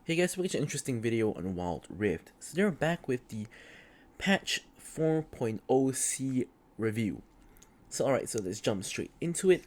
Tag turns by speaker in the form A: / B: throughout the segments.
A: Hey guys, we're getting an interesting video on Wild Rift. So they're back with the patch 4.0c review. So alright, so let's jump straight into it.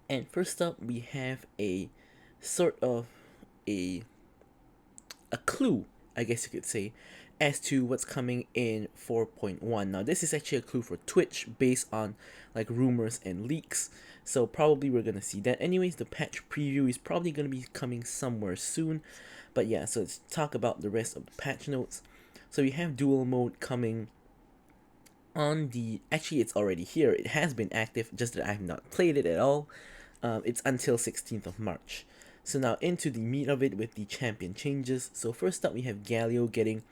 A: And first up, we have a sort of a clue, I guess you could say, as to what's coming in 4.1. Now this is actually a clue for Twitch based on like rumors and leaks. So probably we're gonna see that. Anyways, the patch preview is probably gonna be coming somewhere soon. But yeah, so let's talk about the rest of the patch notes. So we have dual mode coming on the, actually it's already here. It has been active, just that I have not played it at all. It's until 16th of March. So now into the meat of it with the champion changes. So first up we have Galio getting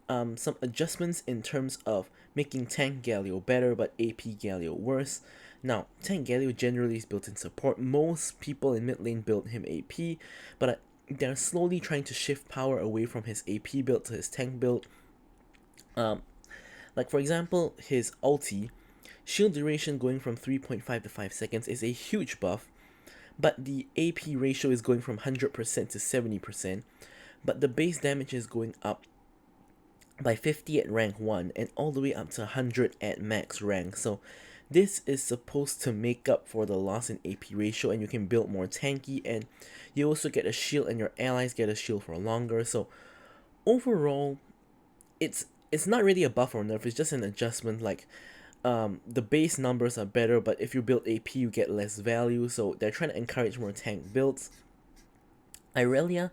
A: some adjustments in terms of making tank Galio better but AP Galio worse. Now, tank Galio generally is built in support. Most people in mid lane build him AP, but they're slowly trying to shift power away from his AP build to his tank build. Like for example, his ulti, shield duration going from 3.5 to 5 seconds is a huge buff, but the AP ratio is going from 100% to 70%, but the base damage is going up by 50 at rank 1 and all the way up to 100 at max rank. So this is supposed to make up for the loss in AP ratio, and you can build more tanky, and you also get a shield and your allies get a shield for longer. So overall, it's not really a buff or nerf, it's just an adjustment. Like the base numbers are better, but if you build AP you get less value, so they're trying to encourage more tank builds. Irelia,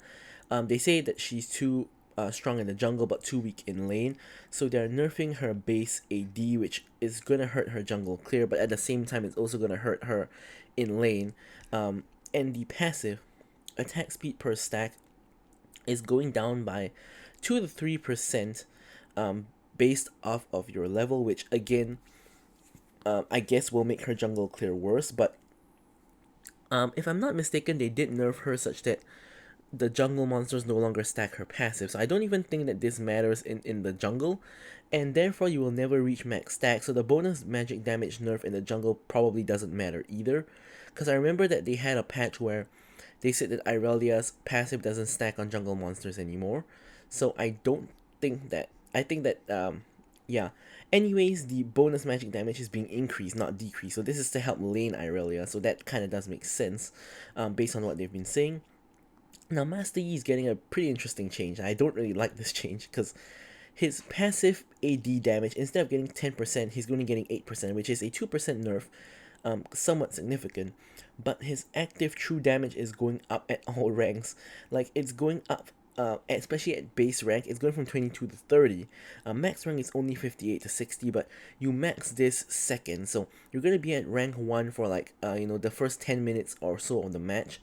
A: they say that she's too strong in the jungle but too weak in lane, so they're nerfing her base AD, which is gonna hurt her jungle clear, but at the same time it's also gonna hurt her in lane. And the passive attack speed per stack is going down by 2 to 3% based off of your level, which again I guess will make her jungle clear worse. But if I'm not mistaken, they did nerf her such that the jungle monsters no longer stack her passive, so I don't even think that this matters in the jungle, and therefore you will never reach max stack, so the bonus magic damage nerf in the jungle probably doesn't matter either, because I remember that they had a patch where they said that Irelia's passive doesn't stack on jungle monsters anymore, so I don't think that, I think that yeah. Anyways, the bonus magic damage is being increased, not decreased, so this is to help lane Irelia, so that kind of does make sense based on what they've been saying. Now, Master Yi is getting a pretty interesting change. I don't really like this change because his passive AD damage, instead of getting 10%, he's only getting 8%, which is a 2% nerf, somewhat significant. But his active true damage is going up at all ranks. Like, it's going up, especially at base rank, it's going from 22 to 30. Max rank is only 58 to 60, but you max this second. So, you're going to be at rank 1 for like, the first 10 minutes or so of the match.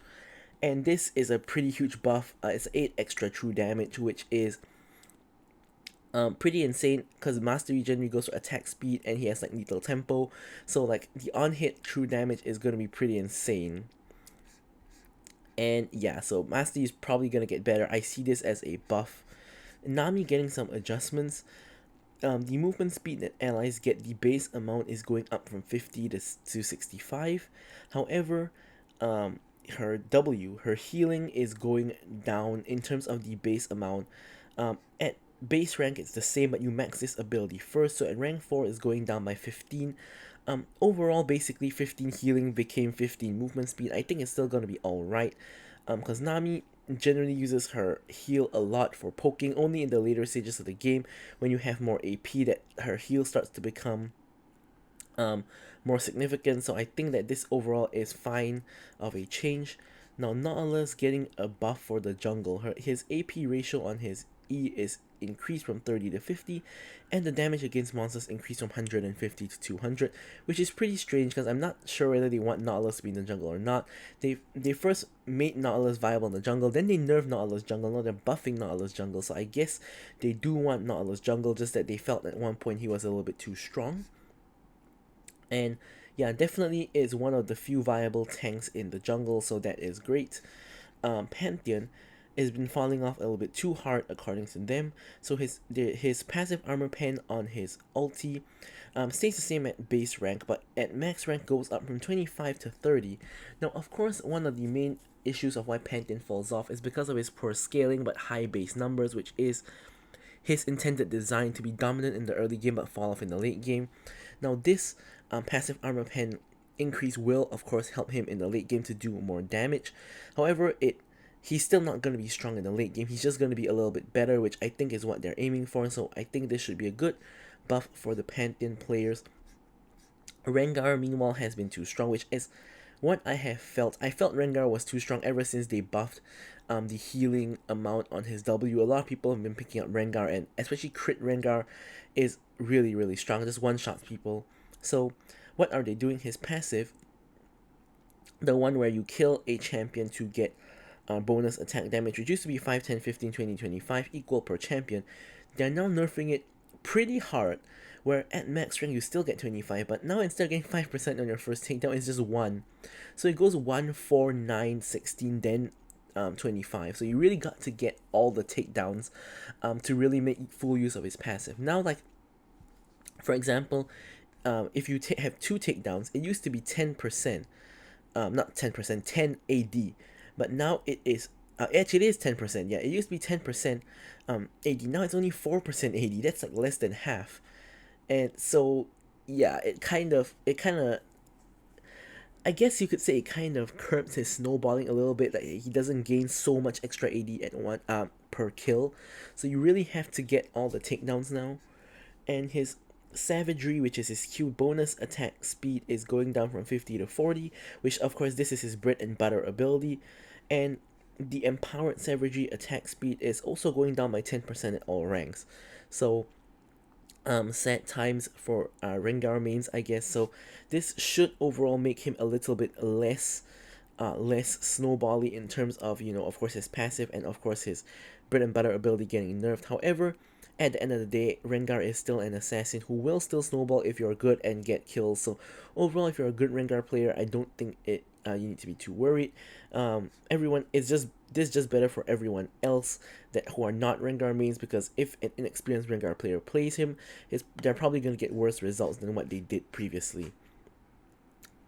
A: And this is a pretty huge buff. It's 8 extra true damage, which is pretty insane because Master Yi generally goes for attack speed and he has like lethal tempo. So like the on-hit true damage is going to be pretty insane. And yeah, so Master Yi is probably going to get better. I see this as a buff. Nami getting some adjustments. The movement speed that allies get, the base amount is going up from 50 to 65. However, her healing is going down in terms of the base amount. At base rank it's the same, but you max this ability first, so at rank 4 is going down by 15. Overall basically 15 healing became 15 movement speed. I think it's still gonna be alright, because Nami generally uses her heal a lot for poking. Only in the later stages of the game, when you have more AP, that her heal starts to become more significant. So I think that this overall is fine of a change. Now Nautilus getting a buff for the jungle. His AP ratio on his E is increased from 30 to 50, and the damage against monsters increased from 150 to 200, which is pretty strange because I'm not sure whether they want Nautilus to be in the jungle or not. They first made Nautilus viable in the jungle, then they nerfed Nautilus jungle, now they're buffing Nautilus jungle, so I guess they do want Nautilus jungle, just that they felt at one point he was a little bit too strong. And yeah, definitely is one of the few viable tanks in the jungle, so that is great. Pantheon, has been falling off a little bit too hard according to them. So his passive armor pen on his ulti stays the same at base rank, but at max rank goes up from 25 to 30. Now, of course, one of the main issues of why Pantheon falls off is because of his poor scaling but high base numbers, which is his intended design to be dominant in the early game but fall off in the late game. Now, this passive armor pen increase will, of course, help him in the late game to do more damage. However, he's still not going to be strong in the late game. He's just going to be a little bit better, which I think is what they're aiming for. So I think this should be a good buff for the Pantheon players. Rengar, meanwhile, has been too strong, which is what I have felt. I felt Rengar was too strong ever since they buffed the healing amount on his W. A lot of people have been picking up Rengar, and especially crit Rengar is really, really strong. Just one-shots people. So what are they doing? His passive, the one where you kill a champion to get bonus attack damage, which used to be 5, 10, 15, 20, 25, equal per champion. They're now nerfing it pretty hard, where at max rank you still get 25, but now instead of getting 5% on your first takedown, it's just 1. So it goes 1, 4, 9, 16, then 25. So you really got to get all the takedowns to really make full use of his passive. Now, like, for example, if you have 2 takedowns, it used to be 10%, not 10%, 10 AD, but now it is, actually it is 10%, yeah, it used to be 10% AD, now it's only 4% AD, that's like less than half. And so, yeah, it kind of, I guess you could say it kind of curbs his snowballing a little bit. Like, he doesn't gain so much extra AD at one per kill, so you really have to get all the takedowns now. And his savagery, which is his Q bonus attack speed, is going down from 50 to 40, which of course this is his bread and butter ability. And the empowered savagery attack speed is also going down by 10% at all ranks. So sad times for Rengar mains, I guess. So this should overall make him a little bit less snowbally in terms of, you know, of course his passive and of course his bread and butter ability getting nerfed. However, at the end of the day, Rengar is still an assassin who will still snowball if you're good and get kills. So overall, if you're a good Rengar player, I don't think you need to be too worried. Everyone, this is just better for everyone else who are not Rengar mains, because if an inexperienced Rengar player plays him, they're probably going to get worse results than what they did previously.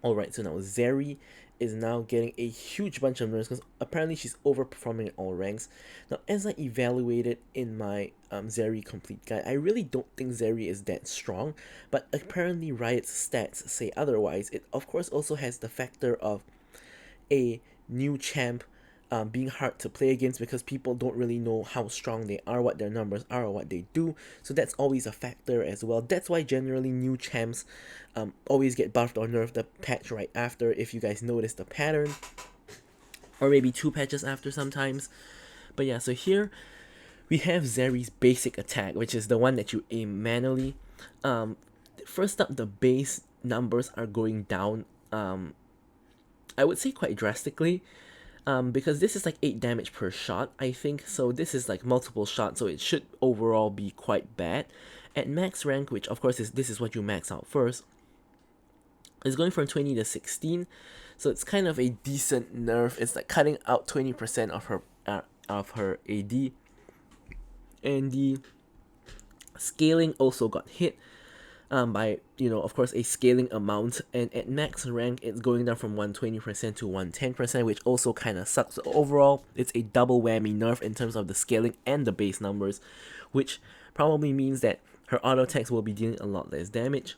A: Alright, so now Zeri is now getting a huge bunch of nerfs because apparently she's overperforming in all ranks. Now, as I evaluated in my Zeri complete guide, I really don't think Zeri is that strong, but apparently Riot's stats say otherwise. It of course also has the factor of a new champ being hard to play against because people don't really know how strong they are, what their numbers are, or what they do. So that's always a factor as well. That's why generally new champs always get buffed or nerfed the patch right after, if you guys notice the pattern. Or maybe 2 patches after sometimes. But yeah, so here we have Zeri's basic attack, which is the one that you aim manually. First up, the base numbers are going down, I would say quite drastically. Because this is like 8 damage per shot, I think, so this is like multiple shots, so it should overall be quite bad. At max rank, which of course this is what you max out first, is going from 20 to 16, so it's kind of a decent nerf. It's like cutting out 20% of her AD, and the scaling also got hit by, you know, of course a scaling amount, and at max rank it's going down from 120% to 110%, which also kind of sucks. So overall, it's a double whammy nerf in terms of the scaling and the base numbers, which probably means that her auto attacks will be dealing a lot less damage.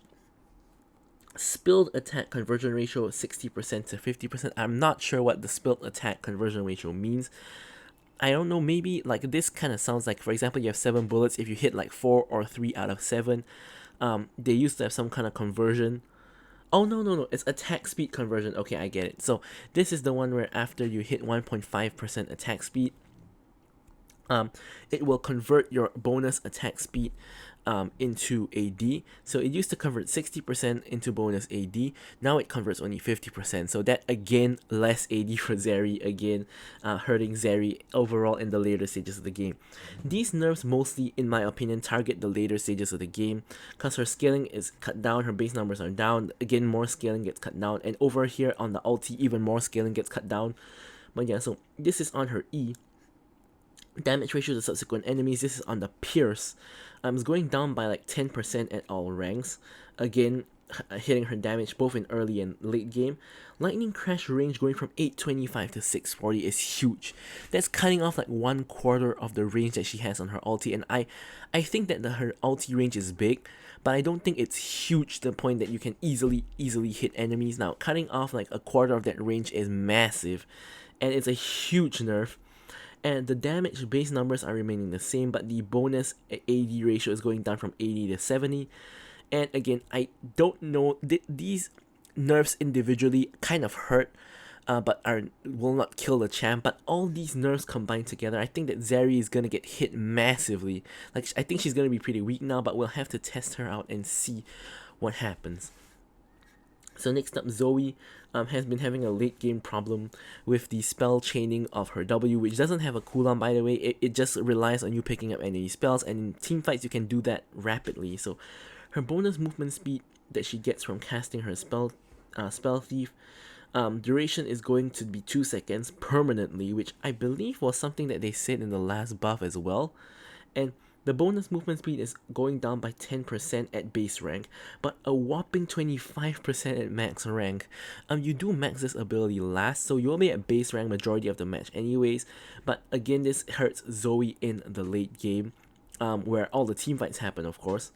A: Spilled attack conversion ratio 60% to 50%. I'm not sure what the spilled attack conversion ratio means. I don't know, maybe like this kind of sounds like, for example, you have 7 bullets, if you hit like 4 or 3 out of 7, they used to have some kind of conversion. Oh, no, it's attack speed conversion. Okay, I get it. So this is the one where after you hit 1.5% attack speed, it will convert your bonus attack speed into AD. So it used to convert 60% into bonus AD. Now it converts only 50%. So that again, less AD for Zeri, again hurting Zeri overall in the later stages of the game. These nerfs mostly, in my opinion, target the later stages of the game because her scaling is cut down, her base numbers are down. Again, more scaling gets cut down, and over here on the ulti, even more scaling gets cut down. But yeah, so this is on her E. Damage ratio to subsequent enemies, this is on the Pierce. It's going down by like 10% at all ranks. Again, hitting her damage both in early and late game. Lightning Crash range going from 825 to 640 is huge. That's cutting off like 1/4 of the range that she has on her ulti, and I think that her ulti range is big, but I don't think it's huge to the point that you can easily hit enemies. Now, cutting off like 1/4 of that range is massive, and it's a huge nerf. And the damage base numbers are remaining the same, but the bonus AD ratio is going down from 80 to 70. And again, I don't know, these nerfs individually kind of hurt, but will not kill the champ. But all these nerfs combined together, I think that Zeri is gonna get hit massively. Like, I think she's gonna be pretty weak now, but we'll have to test her out and see what happens. So next up, Zoe has been having a late game problem with the spell chaining of her W, which doesn't have a cooldown, by the way. It just relies on you picking up enemy spells, and in team fights you can do that rapidly. So her bonus movement speed that she gets from casting her spell thief duration is going to be 2 seconds permanently, which I believe was something that they said in the last buff as well. And the bonus movement speed is going down by 10% at base rank, but a whopping 25% at max rank. You do max this ability last, so you'll be at base rank majority of the match anyways, but again, this hurts Zoe in the late game, where all the team fights happen, of course.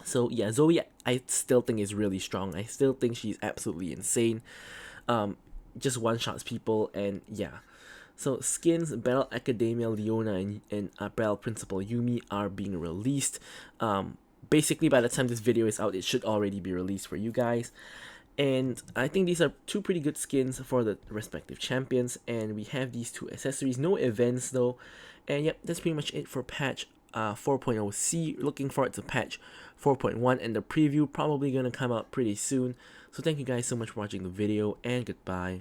A: So yeah, Zoe, I still think is really strong. I still think she's absolutely insane. Just one-shots people, and yeah. So skins, Battle Academia Leona and Battle Principal Yumi are being released. Basically, by the time this video is out, it should already be released for you guys. And I think these are two pretty good skins for the respective champions. And we have these two accessories. No events though. And yep, that's pretty much it for patch 4.0C. Looking forward to patch 4.1, and the preview probably gonna come out pretty soon. So thank you guys so much for watching the video, and goodbye.